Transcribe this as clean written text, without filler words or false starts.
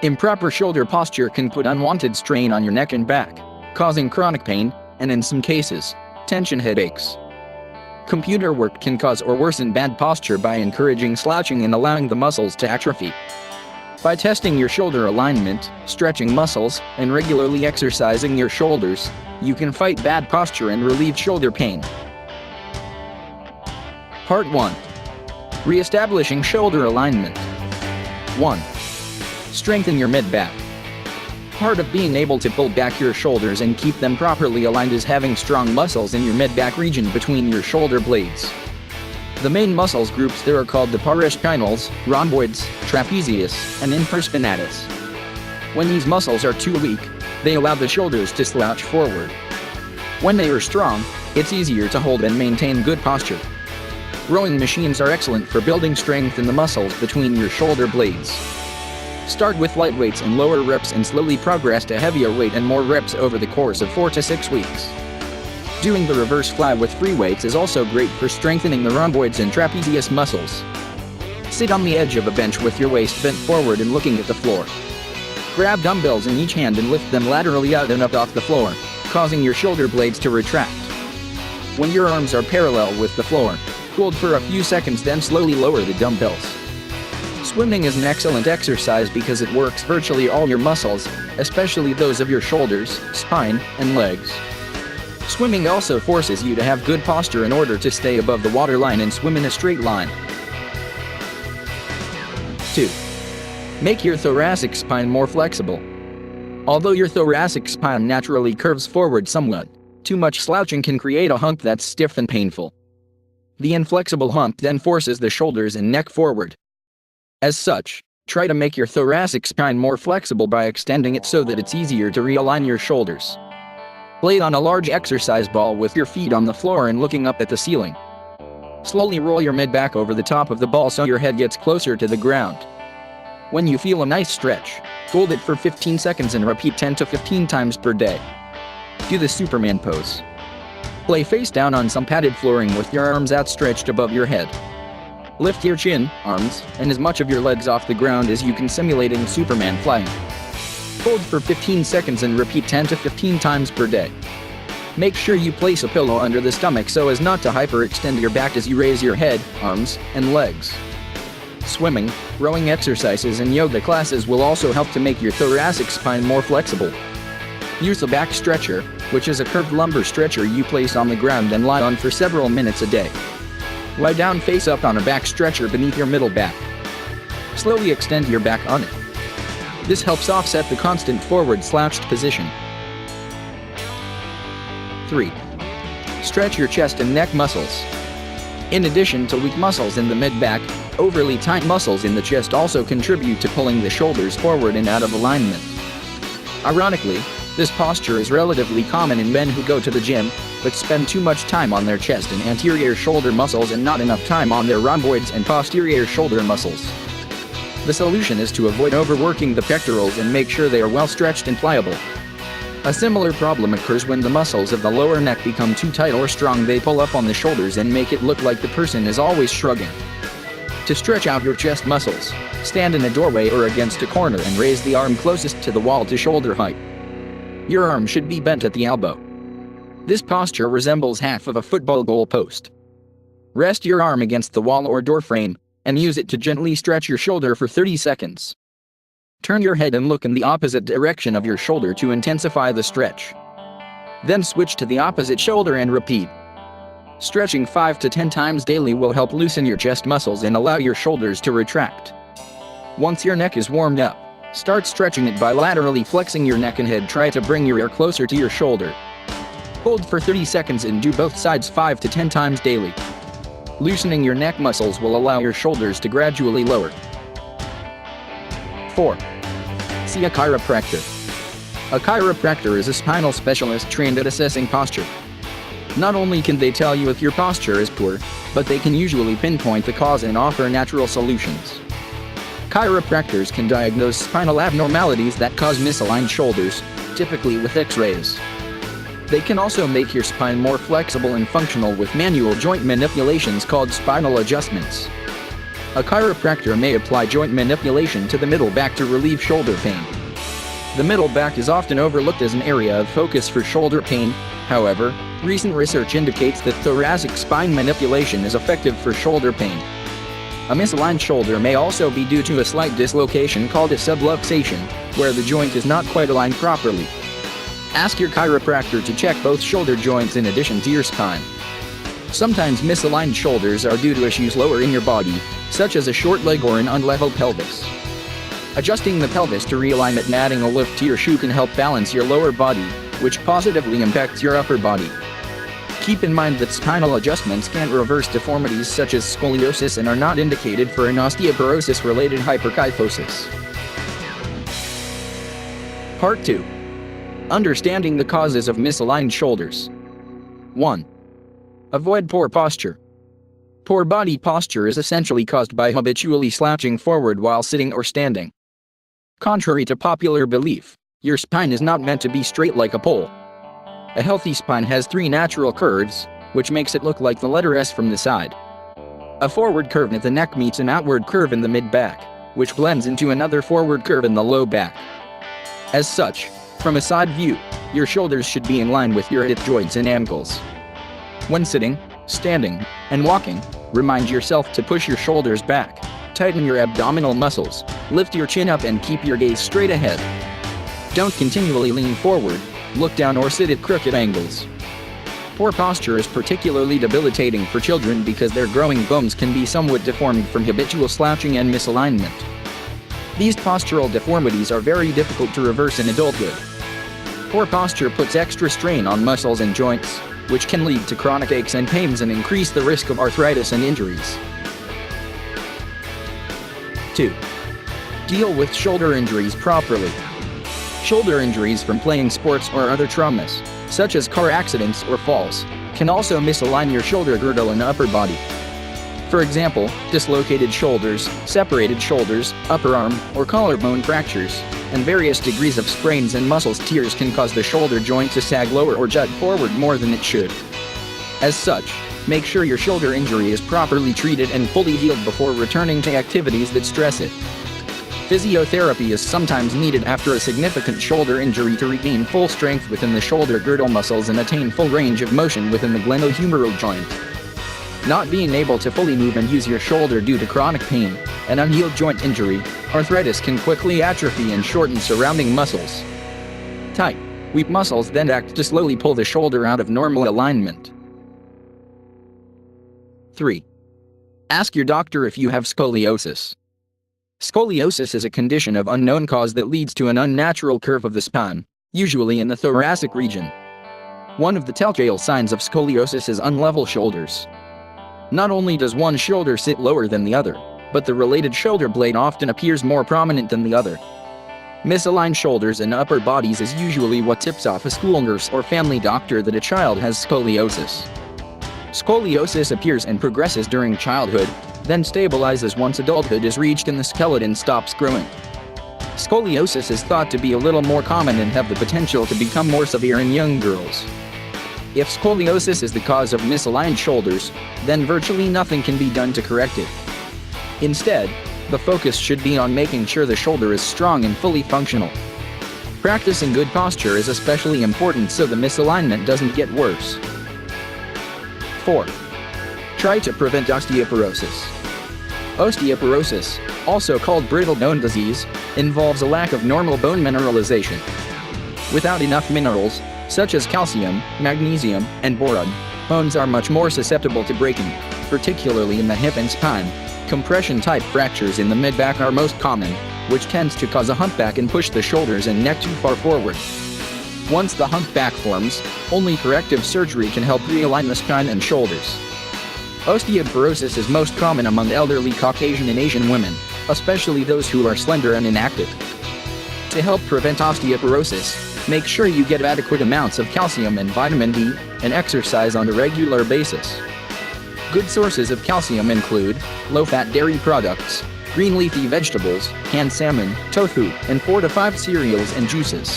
Improper shoulder posture can put unwanted strain on your neck and back, causing chronic pain, and in some cases, tension headaches. Computer work can cause or worsen bad posture by encouraging slouching and allowing the muscles to atrophy. By testing your shoulder alignment, stretching muscles, and regularly exercising your shoulders, you can fight bad posture and relieve shoulder pain. Part 1. Re-establishing shoulder alignment. 1. Strengthen your mid-back. Part of being able to pull back your shoulders and keep them properly aligned is having strong muscles in your mid-back region between your shoulder blades. The main muscles groups there are called the paraspinals, rhomboids, trapezius, and infraspinatus. When these muscles are too weak, they allow the shoulders to slouch forward. When they are strong, it's easier to hold and maintain good posture. Rowing machines are excellent for building strength in the muscles between your shoulder blades. Start with light weights and lower reps and slowly progress to heavier weight and more reps over the course of 4 to 6 weeks. Doing the reverse fly with free weights is also great for strengthening the rhomboids and trapezius muscles. Sit on the edge of a bench with your waist bent forward and looking at the floor. Grab dumbbells in each hand and lift them laterally out and up off the floor, causing your shoulder blades to retract. When your arms are parallel with the floor, hold for a few seconds, then slowly lower the dumbbells. Swimming is an excellent exercise because it works virtually all your muscles, especially those of your shoulders, spine, and legs. Swimming also forces you to have good posture in order to stay above the waterline and swim in a straight line. 2. Make your thoracic spine more flexible. Although your thoracic spine naturally curves forward somewhat, too much slouching can create a hump that's stiff and painful. The inflexible hump then forces the shoulders and neck forward. As such, try to make your thoracic spine more flexible by extending it so that it's easier to realign your shoulders. Lay on a large exercise ball with your feet on the floor and looking up at the ceiling. Slowly roll your mid back over the top of the ball so your head gets closer to the ground. When you feel a nice stretch, hold it for 15 seconds and repeat 10 to 15 times per day. Do the Superman pose. Lay face down on some padded flooring with your arms outstretched above your head. Lift your chin, arms, and as much of your legs off the ground as you can, simulating Superman flying. Hold for 15 seconds and repeat 10 to 15 times per day. Make sure you place a pillow under the stomach so as not to hyperextend your back as you raise your head, arms, and legs. Swimming, rowing exercises, and yoga classes will also help to make your thoracic spine more flexible. Use a back stretcher, which is a curved lumbar stretcher you place on the ground and lie on for several minutes a day. Lie down face up on a back stretcher beneath your middle back. Slowly extend your back on it. This helps offset the constant forward slouched position. 3. Stretch your chest and neck muscles. In addition to weak muscles in the mid-back, overly tight muscles in the chest also contribute to pulling the shoulders forward and out of alignment. Ironically, this posture is relatively common in men who go to the gym, but spend too much time on their chest and anterior shoulder muscles and not enough time on their rhomboids and posterior shoulder muscles. The solution is to avoid overworking the pectorals and make sure they are well stretched and pliable. A similar problem occurs when the muscles of the lower neck become too tight or strong. They pull up on the shoulders and make it look like the person is always shrugging. To stretch out your chest muscles, stand in a doorway or against a corner and raise the arm closest to the wall to shoulder height. Your arm should be bent at the elbow. This posture resembles half of a football goal post. Rest your arm against the wall or door frame, and use it to gently stretch your shoulder for 30 seconds. Turn your head and look in the opposite direction of your shoulder to intensify the stretch. Then switch to the opposite shoulder and repeat. Stretching 5 to 10 times daily will help loosen your chest muscles and allow your shoulders to retract. Once your neck is warmed up, start stretching it by laterally flexing your neck and head. Try to bring your ear closer to your shoulder. Hold for 30 seconds and do both sides 5 to 10 times daily. Loosening your neck muscles will allow your shoulders to gradually lower. 4. See a chiropractor. A chiropractor is a spinal specialist trained at assessing posture. Not only can they tell you if your posture is poor, but they can usually pinpoint the cause and offer natural solutions. Chiropractors can diagnose spinal abnormalities that cause misaligned shoulders, typically with X-rays. They can also make your spine more flexible and functional with manual joint manipulations called spinal adjustments. A chiropractor may apply joint manipulation to the middle back to relieve shoulder pain. The middle back is often overlooked as an area of focus for shoulder pain. However, recent research indicates that thoracic spine manipulation is effective for shoulder pain. A misaligned shoulder may also be due to a slight dislocation called a subluxation, where the joint is not quite aligned properly. Ask your chiropractor to check both shoulder joints in addition to your spine. Sometimes misaligned shoulders are due to issues lower in your body, such as a short leg or an unlevel pelvis. Adjusting the pelvis to realign it and adding a lift to your shoe can help balance your lower body, which positively impacts your upper body. Keep in mind that spinal adjustments can't reverse deformities such as scoliosis and are not indicated for an osteoporosis-related hyperkyphosis. Part 2. Understanding the causes of misaligned shoulders. 1. Avoid poor posture. Poor body posture is essentially caused by habitually slouching forward while sitting or standing. Contrary to popular belief, your spine is not meant to be straight like a pole. A healthy spine has 3 natural curves, which makes it look like the letter S from the side. A forward curve at the neck meets an outward curve in the mid-back, which blends into another forward curve in the low back. As such, from a side view, your shoulders should be in line with your hip joints and ankles. When sitting, standing, and walking, remind yourself to push your shoulders back, tighten your abdominal muscles, lift your chin up and keep your gaze straight ahead. Don't continually lean forward, look down or sit at crooked angles. Poor posture is particularly debilitating for children because their growing bones can be somewhat deformed from habitual slouching and misalignment. These postural deformities are very difficult to reverse in adulthood. Poor posture puts extra strain on muscles and joints, which can lead to chronic aches and pains and increase the risk of arthritis and injuries. 2. Deal with shoulder injuries properly. Shoulder injuries from playing sports or other traumas, such as car accidents or falls, can also misalign your shoulder girdle and upper body. For example, dislocated shoulders, separated shoulders, upper arm or collarbone fractures, and various degrees of sprains and muscle tears can cause the shoulder joint to sag lower or jut forward more than it should. As such, make sure your shoulder injury is properly treated and fully healed before returning to activities that stress it. Physiotherapy is sometimes needed after a significant shoulder injury to regain full strength within the shoulder girdle muscles and attain full range of motion within the glenohumeral joint. Not being able to fully move and use your shoulder due to chronic pain, an unhealed joint injury, arthritis can quickly atrophy and shorten surrounding muscles. Tight, weak muscles then act to slowly pull the shoulder out of normal alignment. 3. Ask your doctor if you have scoliosis. Scoliosis is a condition of unknown cause that leads to an unnatural curve of the spine, usually in the thoracic region. One of the telltale signs of scoliosis is unlevel shoulders. Not only does one shoulder sit lower than the other, but the related shoulder blade often appears more prominent than the other. Misaligned shoulders and upper bodies is usually what tips off a school nurse or family doctor that a child has scoliosis. Scoliosis appears and progresses during childhood, then stabilizes once adulthood is reached and the skeleton stops growing. Scoliosis is thought to be a little more common and have the potential to become more severe in young girls. If scoliosis is the cause of misaligned shoulders, then virtually nothing can be done to correct it. Instead, the focus should be on making sure the shoulder is strong and fully functional. Practicing good posture is especially important so the misalignment doesn't get worse. 4. Try to prevent osteoporosis. Osteoporosis, also called brittle bone disease, involves a lack of normal bone mineralization. Without enough minerals, such as calcium, magnesium, and boron, bones are much more susceptible to breaking, particularly in the hip and spine. Compression-type fractures in the mid-back are most common, which tends to cause a humpback and push the shoulders and neck too far forward. Once the humpback forms, only corrective surgery can help realign the spine and shoulders. Osteoporosis is most common among elderly Caucasian and Asian women, especially those who are slender and inactive. To help prevent osteoporosis, make sure you get adequate amounts of calcium and vitamin D, and exercise on a regular basis. Good sources of calcium include low-fat dairy products, green leafy vegetables, canned salmon, tofu, and 4 to 5 cereals and juices.